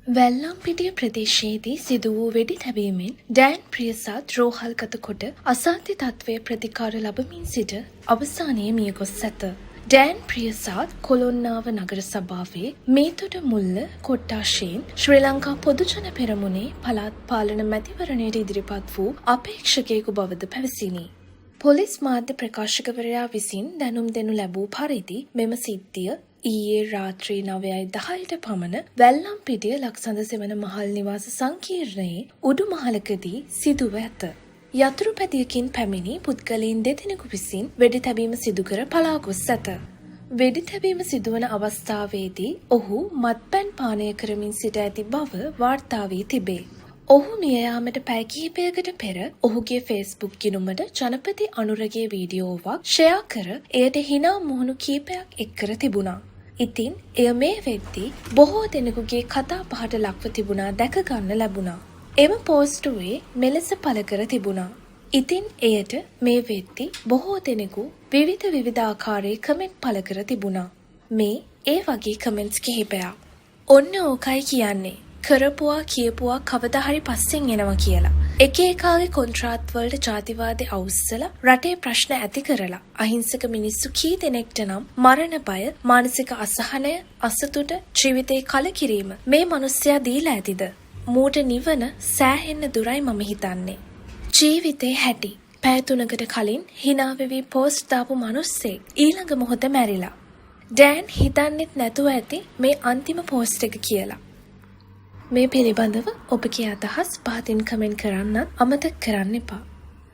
වැල්ලම්පිටිය ප්‍රදේශයේදී සිදු වූ වෙඩි තැබීමෙන් ඩෑන් ප්‍රියසාද් රෝහල්ගත කොට අසාධ්‍ය තත්ත්වය ප්‍රතිකාර ලබමින් සිට අවසානයේ මියගොස් ඇත. ඩෑන් ප්‍රියසාද් කොළොන්නාව නගර සභාවේ මේතොට මුල්ල කොට්ටාශයෙන් ශ්‍රී ලංකා පොදුජන පෙරමුණේ පළාත් පාලන මැතිවරණයට ඉදිරිපත් වූ අපේක්ෂකයෙකු බවද පැවසිණි. පොලිස් මාධ්‍ය ප්‍රකාශකවරයා විසින් දැනුම් දෙනු ලැබූ පරිදි මෙම සිද්ධිය ඊයේ රාත්‍රී 9:10ට පමණ වැල්ලම්පිටිය ලක්සඳ සෙවන මහල් නිවාස සංකීර්ණයේ උඩුමහලකදී සිදුව ඇත. යතුරු පැදියකින් පැමිණි පුද්ගලයන් දෙදෙනෙකු විසින් වෙඩි තැබීම සිදු කර පලා ගොස් ඇත. වෙඩි තැබීම සිදුවන අවස්ථාවේදී ඔහු මත්පැන් පානය කරමින් සිට ඇති බව වාර්තා වී තිබේ. ඔහු මිය යාමට පැය කිහිපයකට පෙර ඔහුගේ ෆේස්බුක් ගිණුමට ජනපති අනුරගේ වීඩියෝවක් ෂෙයා කර එයට හිනා මුහුණු කීපයක් එක් කර තිබුණා. ඉතින් එය මේ වෙද්දී බොහෝ දෙනෙකුගේ කතා බහට ලක්ව තිබුණා දැක ගන්න ලැබුණා. එම පෝස්ටුවේ මෙලෙස පළ කර තිබුණා. ඉතින් එයට මේ වෙද්දී බොහෝ දෙනෙකු විවිධ ආකාරයේ කමෙන්ට් පළ කර තිබුණා. මේ ඒ වගේ කමෙන්ට්ස් කිහිපයක්. ඔන්න ඕකයි කියන්නේ. කරපුවා කියපුවා කවදා හරි පස්සෙන් එනවා කියලා. එක එකාගේ කොන්ත්‍රාත් වලට ජාතිවාදී අවුස්සලා රටේ ප්‍රශ්න ඇති කරලා අහිංසක මිනිස්සු කී දෙනෙක්ට නම් මරණ බය, මානසික අසහනය, අසතුට, ජීවිතේ කලකිරීම මේ මිනිස්සයා දීලා ඇතිද? මූට නිවන සෑහෙන්න දුරයි මම හිතන්නේ. ජීවිතේ හැටි. පැය 3කට කලින් hina වෙවි පෝස්ට් දාපු මිනිස්සෙක් ඊළඟ මොහොත මැරිලා. ඩෑන් හිතන්නෙත් නැතුව ඇති මේ අන්තිම පෝස්ට් එක කියලා. මේ පිළිබඳව ඔබගේ අදහස් පහතින් කමෙන්ට් කරන්නත් අමතක කරන්න එපා.